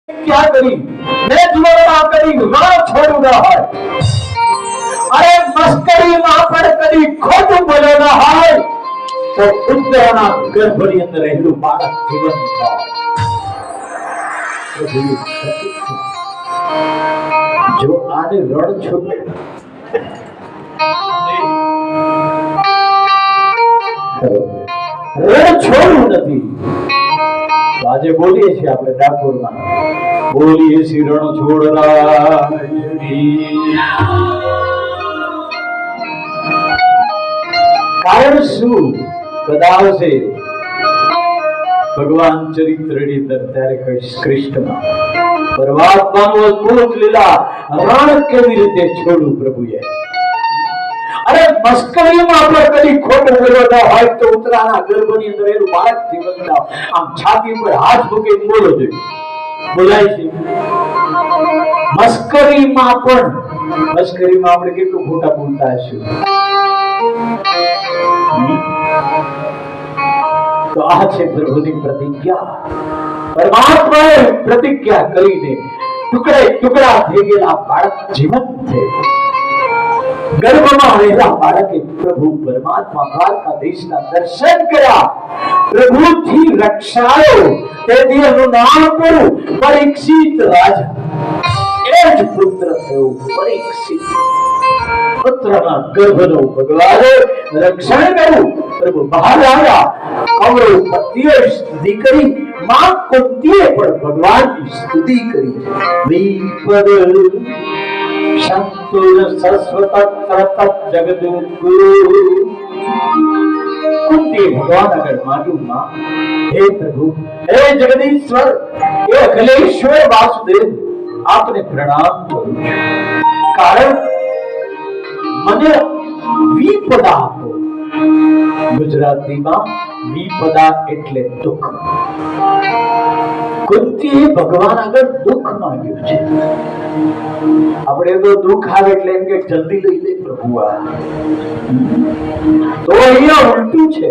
क्या करी मैं जुलमा करी रण छोड़ू न હોય અરે મસ્કરીમાં પણ કદી ખોટું બોલ્યો ન હોય તો ઉત્તરના ગર્ભની અંદર રહેલું બાળક જીવંત થાય જો આને રણ છોડે રણ છોડવું નથી આજે બોલીએ છીએ આપણે ડાકોરમાં બોલીએ છીએ રણ છોડરા કારણ શું કદાવશે ભગવાન ચરિત્રની અંદર ત્યારે કહીશ કૃષ્ણમાં પરમાત્માનું અદ્ભુત લીલા રણ કેવી રીતે છોડું પ્રભુએ અરે મસ્કરીમાં આપણે કદી ખોટું બોલ્યો ન હોય તો ઉત્તરાના ગર્ભની અંદર એનું બાળક જીવંત થાય આમ છાતી પર હાથ મૂકીને બોલો જોઈએ બોલાય છે મસ્કરીમાં આપણે કેટલું ખોટા બોલતા હશું તો આ છે પ્રભુની પ્રતિજ્ઞા પરમાત્માએ પ્રતિજ્ઞા કરીને ટુકડે ટુકડા થઈ ગયેલા બાળક જીવંત છે ગર્ભમાં રહેલા બાળકે પ્રભુ પરમાત્મા દ્વારકાધીશના દર્શન કર્યા પ્રભુથી રક્ષાયો તેથી એનું નામ પડ્યું પરીક્ષિત રાજા એ જ પુત્ર થયો પરીક્ષિત પુત્રના ગર્ભનો ભગવાને રક્ષણ કર્યું પ્રભુ બહાર આવ્યા કૌરવ પતિએ સ્તુતિ કરી માં કુંતીએ પણ ભગવાનની સ્તુતિ કરી વિપદ શંતુર સસ્વત તરત જગદગુરુ કુંતી ભગવાન આગળ માગ્યું માં હે પ્રભુ હે જગદીશ્વર હે અખિલેશ્વર વાસુદેવ આપને પ્રણામ કરું છું કારણ મને વિપદા આપો ગુજરાતીમાં વિપદા એટલે દુઃખ કુંતીએ ભગવાન આગળ દુઃખ માંગ્યું છે આપણે તો દુઃખ આવે એટલે એમ કે જલ્દી લઈ લે પ્રભુ આ તો અહીંયા ઉલટું છે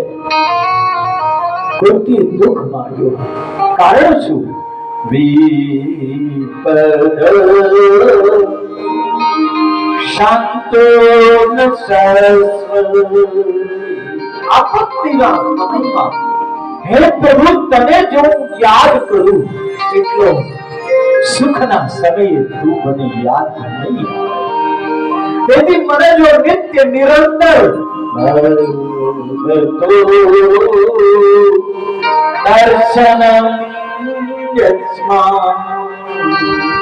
કુંતીએ દુઃખ માંગ્યું કારણ શું વિપદ શાંતો ન સરસ્વત આપત્તિના સમયમાં હે પ્રભુ તને જો યાદ કરું એટલો સુખના સમયે તું મને યાદ નહીં તેથી મને જો નિત્ય નિરંતર દર્શનમ યસ્મા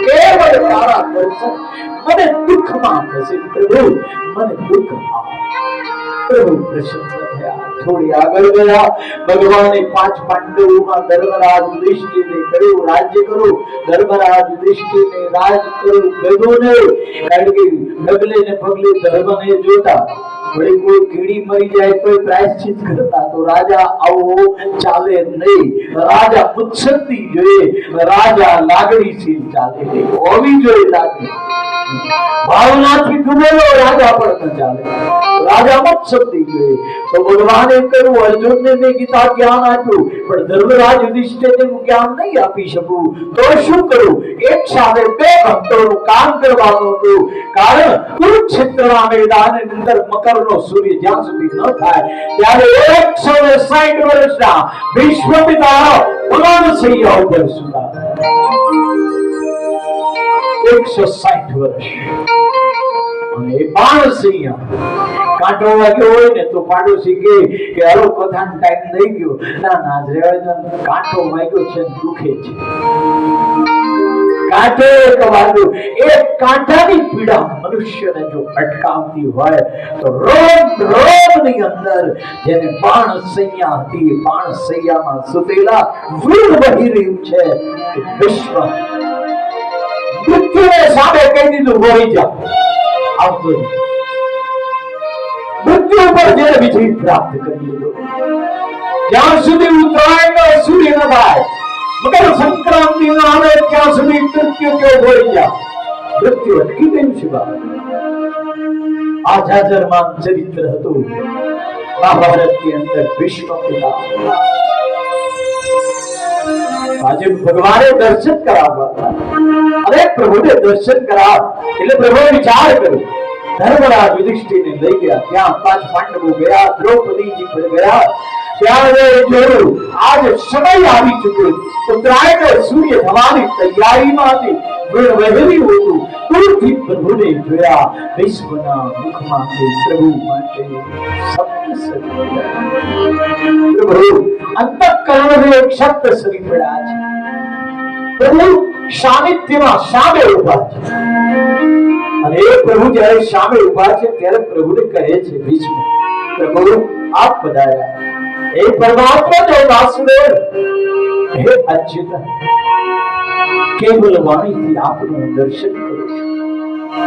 કેવળ તારા દર્શન મને દુઃખમાં થશે પ્રભુ મને દુઃખમાં પ્રભુ પ્રસન્ન થયા થોડી આગળ ગયા ભગવાને પાંચ પાંડવોમાં ધર્મરાજ યુધિષ્ઠિરને કહ્યું રાજ્ય કરો ધર્મરાજ યુધિષ્ઠિરને રાજ કરો ગગોને કારણ કે ડગલે ને પગલે ધર્મને જોતા વળી કોઈ કીડી મરી જાય તો પ્રાયશ્ચિત કરતા તો રાજા આવો ચાલે નહીં રાજા પુચ્છતી જોઈએ રાજા લાગણીશીલ ચાલે નહીં હોવી જોઈએ લાગણી ભાવનાથી ડૂબેલો રાજા પણ ન ચાલે રાજા મુત્સદ્દી જોઈએ તો ભગવાને કહ્યું અર્જુનને મેં ગીતા જ્ઞાન આપ્યું પણ ધર્મરાજ યુધિષ્ઠિરને હું જ્ઞાન નહીં આપી શકું તો શું કરું એક સાથે બે ભક્તોનું કામ કરવાનું હતું કારણ કુરુક્ષેત્રના મેદાનની અંદર મકરનો સૂર્ય જ્યાં સુધી ન થાય ત્યારે 160 વર્ષના વિશ્વપિતા ભગવાનસિંહ ઉપર સુતા 160 વર્ષ અને બાણસિંહ કાંટો વાગ્યો હોય ને તો પાડોશી કે હાલો કથાનો ટાઈમ થઈ ગયો ના ના કાંટો વાગ્યો છે દુખે છે કાંટો એક વાગ્યો એ કાંટાની પીડા મનુષ્યને જો અટકાવતી હોય તો રોગની અંદર જેને બાણસૈયા હતી બાણસૈયામાં સુતેલા વીર વહી રહ્યું છે વિશ્વ મૃત્યુને સામે કહી દીધું વહી જા આવતો મૃત્યુ પર જે વિજય પ્રાપ્ત કરી લીધો જ્યાં સુધી ઉત્તરાયણનો સૂર્ય ન થાય મકર સંક્રાંતિ ન આવે ત્યાં સુધી મૃત્યુ કેવો વહી જા મૃત્યુ અટકી ગયું છે આ જાજરમાન ચરિત્ર હતું મહાભારતની અંદર ભીષ્મ પિતા આજે ભગવાને દર્શન કરાવવા અરે પ્રભુને દર્શન કરાવ એટલે પ્રભુએ વિચાર કર્યો ધર્મરાજ યુધિષ્ઠિરને લઈ ગયા ત્યાં પાંચ પાંડવો ગયા દ્રૌપદીજી પણ ગયા ત્યાં જોયું આજ સમય આવી ચૂક્યો ઉત્તરાયણનો સૂર્ય થવાની તૈયારીમાં હતી વહેલી હતું દૂરથી પ્રભુને જોયા વિશ્વના મુખમાંથી પ્રભુ માટે પ્રભુ અંતઃકરણનો એક શબ્દ સરી પડ્યા છે પ્રભુ સાનિધ્યમાં સામે ઉભા છે અને એ પ્રભુ જ્યારે સામે ઉભા છે ત્યારે પ્રભુને કહે છે વિશ્વ પ્રભુ આપ પધાર્યા એ પરમાત્મા જો વાસુદેવ હે અચ્યુત કેવલ વાણીથી આપનું દર્શન કરું છું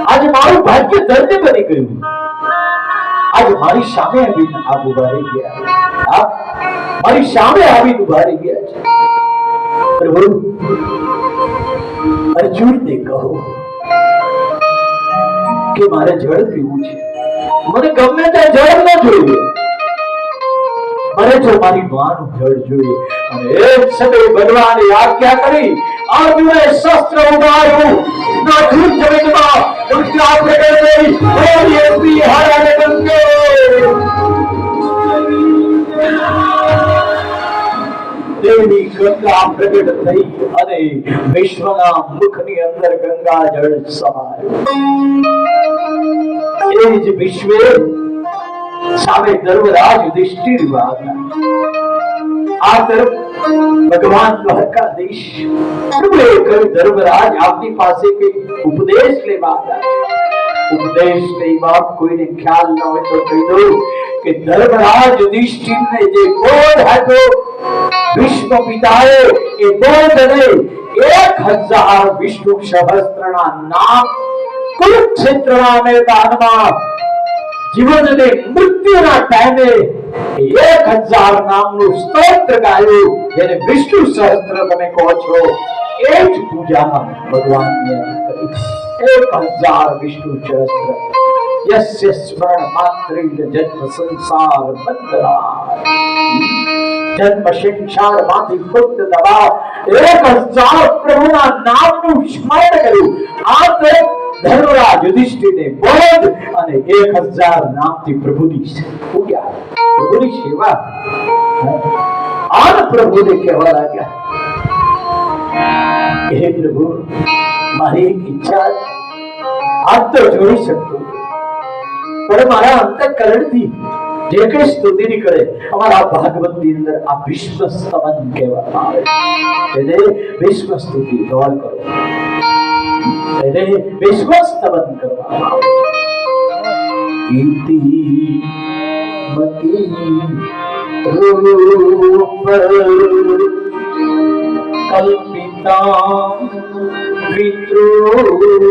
આજે મારું ભાગ્ય ધન્ય બની ગયું આજે મારી સામે આવીને આપ ઉભા રહી ગયા આપ મારી સામે આવીને ઉભા રહી ગયા છે પ્રભુ અર્જુનને કહો કે મારે જળ પીવું છે મને ગમે ત્યાં જળ ન જોઈએ મને તો મારી માનું જળ જોઈએ અને એક સમય ભગવાને આજ્ઞા કરી અર્જુને શસ્ત્ર ઉગાડ્યું નાખ્યું જમીનમાં ઉલ્કા પ્રગટ થઈ ઓય એસી હારાને ગંગે દેવી ગંગા પ્રગટ થઈ અને વિશ્વના મુખની અંદર ગંગા જળ સમાયું એ જ વિશ્વે સામે ધર્મરાજ યુધિષ્ઠિર આ તરફ ભગવાન દ્વારકાધીશ પ્રભુએ કહ્યું ધર્મરાજ આપની પાસે કઈ ઉપદેશ લેવા ઉપદેશ લેવા કોઈને ખ્યાલ ન હોય તો કહી દઉં કે ધર્મરાજ યુધિષ્ઠિરને જે બોધ હતો વિષ્ણુ પિતાએ એ બોધને 1000 વિષ્ણુ સહસ્ત્રના નામ કુરુક્ષેત્રના મેદાનમાં જીવનને મૃત્યુના ટાઈમે 1000 નામનું સ્તોત્ર ગાયું જેને વિષ્ણુ સહસ્ત્ર તમે કહો છો એ જ પૂજા ભગવાનની કરી 1000 વિષ્ણુ સહસ્ત્ર યસ્ય સ્મરણ માત્રેણ જન્મ સંસાર બંધના જન્મ સંસાર માંથી મુક્ત થવા 1000 પ્રભુના નામનું સ્મરણ કર્યું આ તો ધર્મરાજ યુધિષ્ઠિરને બોધ અને 1000 નામથી પ્રભુની પૂજા પ્રભુની સેવા આ પ્રભુને કહેવા લાગ્યા હે પ્રભુ મારી એક ઈચ્છા આપ તો જોઈ શકતો પણ મારા અંતઃકરણથી જે કઈ સ્તુતિ નીકળે અમારા ભાગવતની અંદર આ વિશ્વ સ્તવન કહેવામાં આવે છે એને વિશ્વ સ્તુતિ ધોળ કરો એને વિશ્વ સ્તવન કરવામાં આવે ઇતિ મતિ રૂપ કલ્પિતા વિતૃષ્ણા